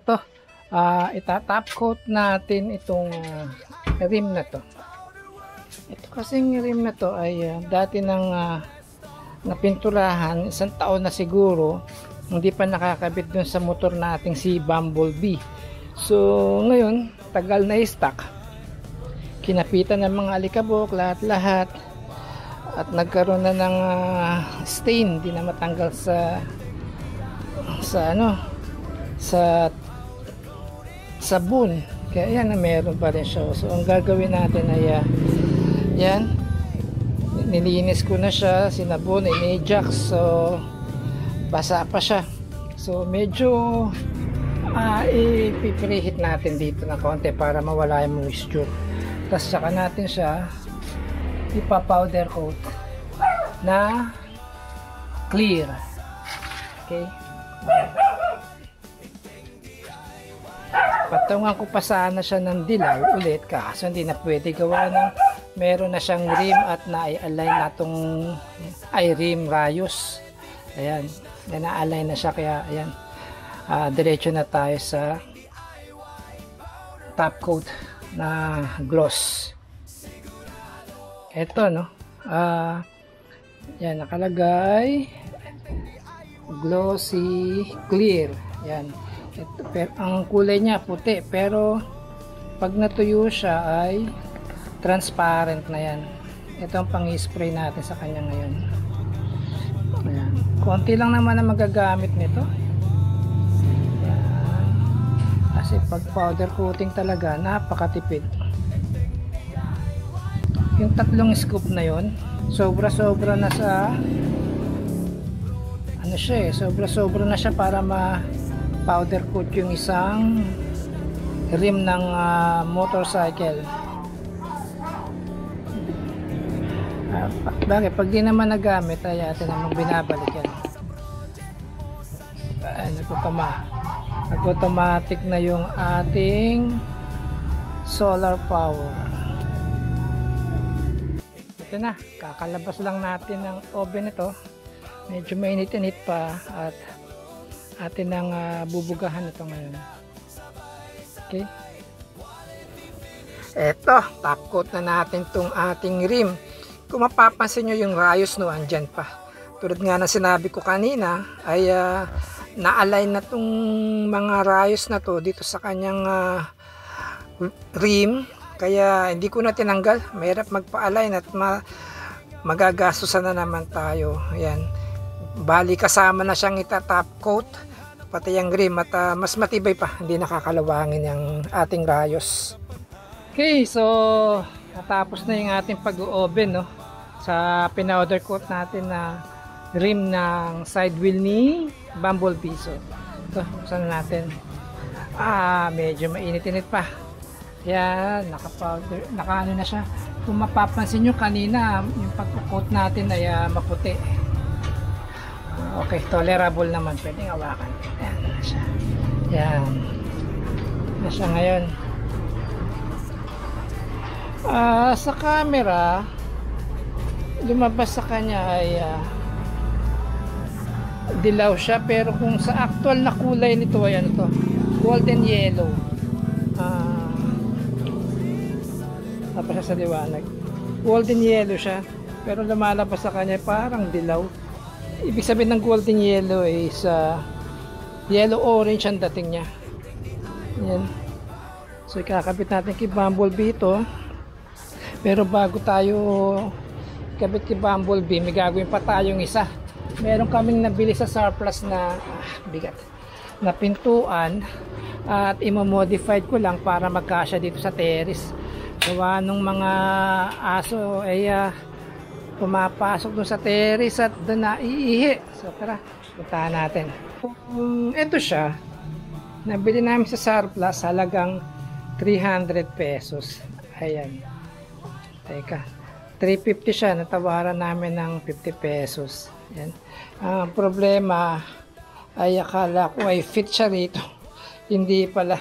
Ito, itatop coat natin itong rim na to. Ito kasing rim na to ay dati nang napinturahan, 1 taon na siguro, hindi pa nakakabit dun sa motor nating si Bumblebee. So ngayon, tagal na i-stock. Kinapitan ng mga alikabok, lahat-lahat, at nagkaroon na ng stain, hindi na matanggal sa sabon. Kaya yan, meron pa rin siya. So ang gagawin natin ay yan, nilinis ko na siya, sinabon, in-ajax, so basa pa siya. So medyo ipipreheat natin dito na konti para mawala yung moisture. Tapos saka natin siya ipa-powder coat na clear. Okay, patungan ko pa sana siya ng dilaw ulit, kaso hindi na pwede gawa ng meron na siyang rim at na-align na itong rim rayos. Ayan, na-align na siya, kaya ayan, diretso na tayo sa top coat na gloss. Ito, no, yan, nakalagay glossy clear. Yan, ito, ang kulay niya puti, pero pag natuyo siya ay transparent na yan. Ito ang pang-spray natin sa kanya ngayon. Ayan, konti lang naman ang magagamit nito. Ayan. Kasi pag powder coating talaga, napakatipid. Yung 3 scoop na yon, sobra-sobra na sa ano siya, sobra-sobra na siya para ma-powder coat yung isang rim ng motorcycle. Bakit? Pag di naman nagamit, ay atin naman binabalik yan. Nag-automatic na yung ating solar power. Ito na, kakalabas lang natin ng oven ito. Medyo mainit-init pa at atin ang bubugahan ito ngayon. Okay, eto, top coat na natin itong ating rim. Kung mapapansin nyo yung rayos, no, andyan pa. Tulad nga na sinabi ko kanina, ay na-align na itong mga rayos na to dito sa kanyang rim. Kaya hindi ko na tinanggal. Mahirap magpa-align at magagastusan na naman tayo. Ayan, bali kasama na siyang itatop coat, pati yung rim, at mas matibay pa, hindi nakakalawangin yung ating rayos. Okay, so natapos na yung ating pag-oven, no, sa pinowder coat natin na rim ng side wheel ni Bumblebee. So ito, buksan na natin. Medyo mainit-init pa. Yan, naka-ano na siya. Kung mapapansin nyo kanina, yung pag-coat natin ay maputi. Okay, tolerable naman, pwedeng hawakan. Yan na siya. Yan na siya ngayon. Sa camera, lumabas sa kanya ay dilaw siya, pero kung sa actual na kulay nito ay ano to, golden yellow. Tapos sa liwanag, golden yellow siya, pero lumalabas sa kanya parang dilaw. Ibig sabihin ng golden yellow is yellow orange ang dating niya. Yan. So ikakabit natin kay Bumblebee ito. Pero bago tayo kabit kay Bumblebee, may gagawin pa tayong isa. Meron kaming nabili sa surplus na bigat na pintuan, at imomodified ko lang para magkasya dito sa terrace. Gawa nung mga aso ay pumapasok doon sa terrace at doon na iihi. So tara, puntahan natin. Ito siya, nabili namin sa surplus, halagang 300 pesos. Ayan, teka, 350 siya, natawaran namin ng 50 pesos. Ayan. Ang problema ay akala ko ay fit siya rito, hindi pala,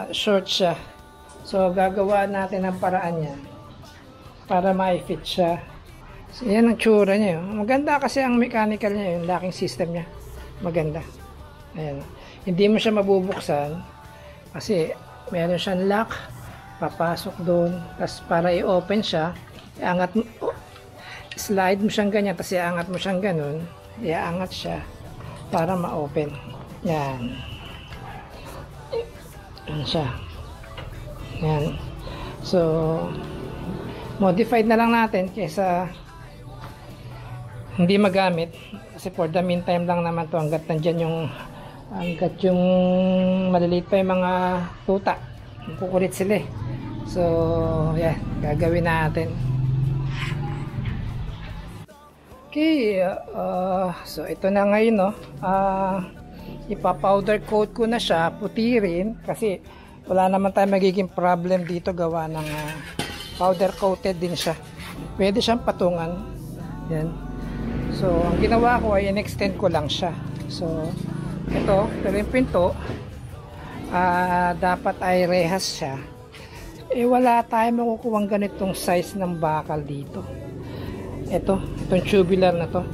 short siya. So gagawa natin ang paraan niya para ma-fit siya. So yan ang tsura niya. Maganda kasi ang mechanical niya, yung locking system niya. Maganda. Ayan. hindi mo siya mabubuksan kasi meron siyang lock, papasok doon, tapos para i-open siya, iangat mo, slide mo siyang ganyan, tapos iangat mo siyang ganun, iangat siya para ma-open. Yan. Yan siya. Yan. So, modified na lang natin kaysa hindi magamit kasi for the meantime lang naman to hanggat nandyan yung maliliit pa yung mga tuta, kukulit sila eh. So yeah, gagawin natin. Okay, so ito na ngayon, no. Ipa-powder coat ko na siya, puti rin kasi wala naman tayo magiging problem dito, gawa ng powder coated din siya. Pwede siyang patungan. Yan. So ang ginawa ko ay in-extend ko lang siya. So ito yung pinto, dapat ay rehas siya. Eh wala tayong makukuhang ganitong size ng bakal dito. Itong tubular na to.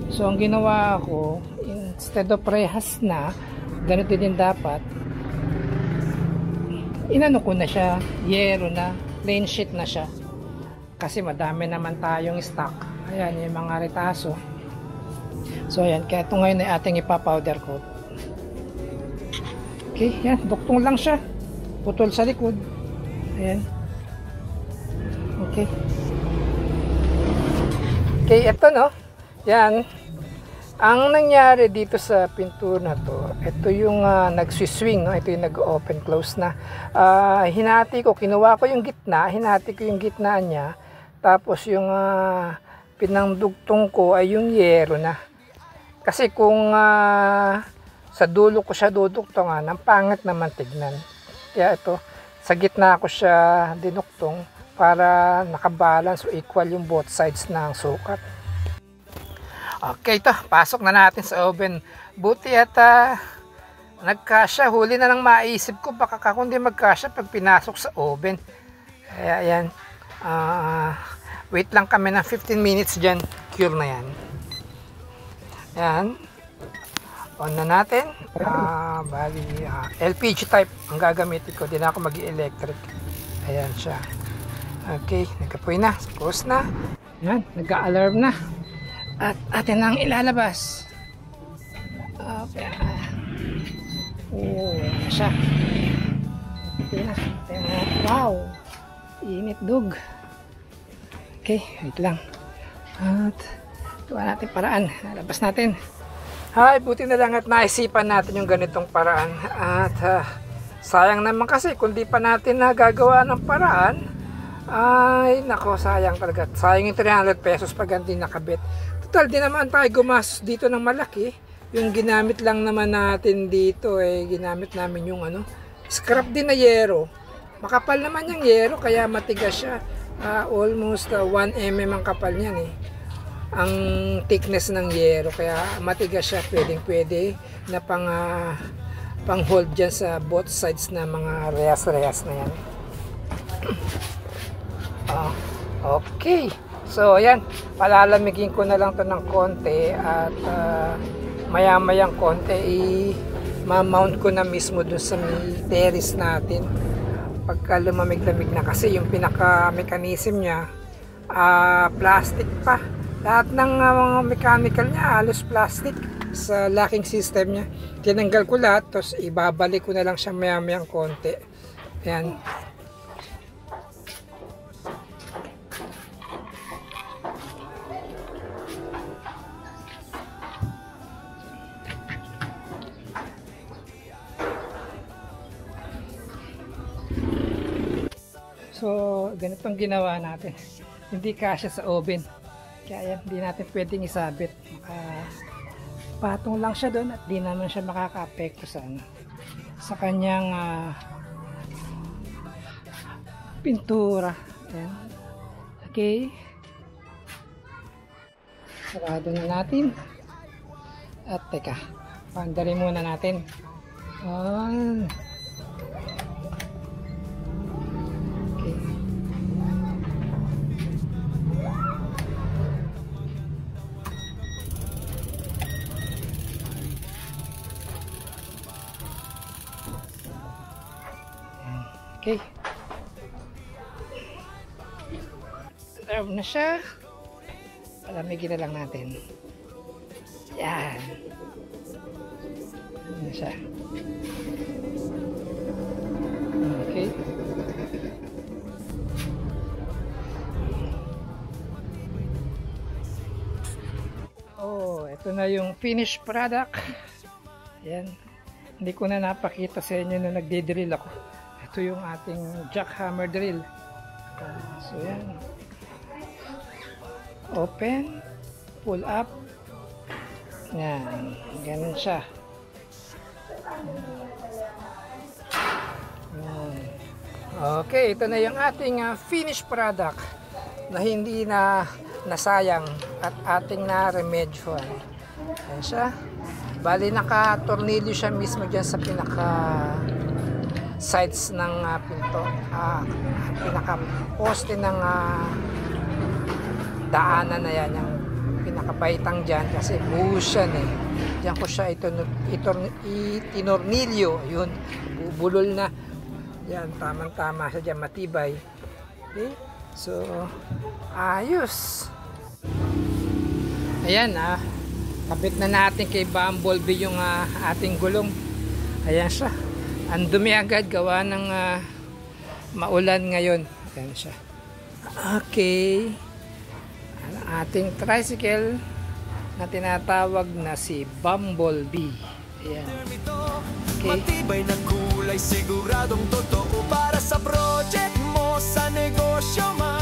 So ang ginawa ko, instead of rehas na, ganito din dapat, inano ko na siya, yero na, plain sheet na siya. Kasi madami naman tayong stock. Ayan yung mga retaso. So ayan, kaya ito ngayon ay ating ipa-powder coat. Okay, yan, duktong lang siya. Putol sa likod. Ayan. Okay. Okay, ito, no. Yan. Ang nangyari dito sa pintura na to, ito yung nagsiswing, no? Ito yung nag-open close na. Hinati ko, kinuha ko yung gitna, hinati ko yung gitna niya. Tapos yung pinangdugtong ko ay yung yero na. Kasi kung sa dulo ko siya duduktongan, ang pangit naman tignan. Kaya ito, sa gitna ko siya dinuktong para nakabalance o equal yung both sides ng sukat. Okay, ito, pasok na natin sa oven. Buti at nagkasya, huli na lang maisip ko, baka kundi magkasya pag pinasok sa oven. Kaya yan, wait lang kami ng 15 minutes dyan, cure na yan. Yan, on na natin. Bali, LPG type ang gagamitin ko, di na ako mag-electric. Ayan siya. Okay, nagkapoy na, close na. Yan, nagka-alarm na. At atin nang ilalabas. Okay. Oh, yan siya. Okay na. Wow! Init dug. Okay, wait lang. At gawa natin paraan. Lalabas natin. Ay, buti na lang at naisipan natin yung ganitong paraan. At sayang naman kasi kung di pa natin nagagawa ng paraan, ay nako, sayang talaga. Sayang yung 300 pesos pag hindi nakabit. Total, di naman tayo gumastos dito ng malaki. Yung ginamit lang naman natin dito, ginamit namin yung scrap din na yero. Makapal naman yung yero, kaya matigas siya. Almost 1 mm ang kapal niyan ang thickness ng yero, kaya matigas siya. Pwede na pang hold dyan sa both sides na mga rehas na yan. Okay, so ayan, palalamigin ko na lang to ng konti at maya-mayang konti i-mount ko na mismo dun sa terrace natin pagka lumamig-lamig na, kasi yung pinaka-mechanism niya plastic pa. Lahat ng mechanical niya halos plastic sa locking system niya. Tinanggal ko lahat, tapos ibabalik ko na lang siya maya-mayang konti. Ayan. So, ganitong ginawa natin. Hindi kasya sa oven. Kaya yan, hindi natin pwedeng isabit. Patong lang siya doon at di naman siya makaka-apekto sa kanyang pintura. Ayan. Okay. Sarado na natin. At teka, pandarin muna natin. Okay. Okay. Serve na siya. Palamigin na lang natin. Yan. Yan na siya. Okay. Oh, ito na yung finished product. Yan. Hindi ko na napakita sa inyo na nagdi-drill ako. Ito yung ating jackhammer drill. So yan. Open, pull up. Yan, ganun siya. Yan. Okay, ito na yung ating finished product na hindi na nasayang at ating na-remedyoan. Yan siya. Bali, naka-tornilyo siya mismo dyan sa pinaka sides ng pinto. Pinaka-poste ng daanan na yan, yung pinakabaitang dyan kasi buhos yan eh. Diyan ko siya itinornilyo, yun, bubulol na yan, tamang-tama siya dyan, matibay. Okay, so ayos. Ayan kapit na natin kay Bumblebee yung ating gulong. Ayan siya, ang dumi agad gawa ng maulan ngayon. Ayan siya. Okay, ating tricycle na tinatawag na si Bumblebee. Ayan. Okay. Matibay na kulay, siguradong totoo para sa project mo, sa negosyo man.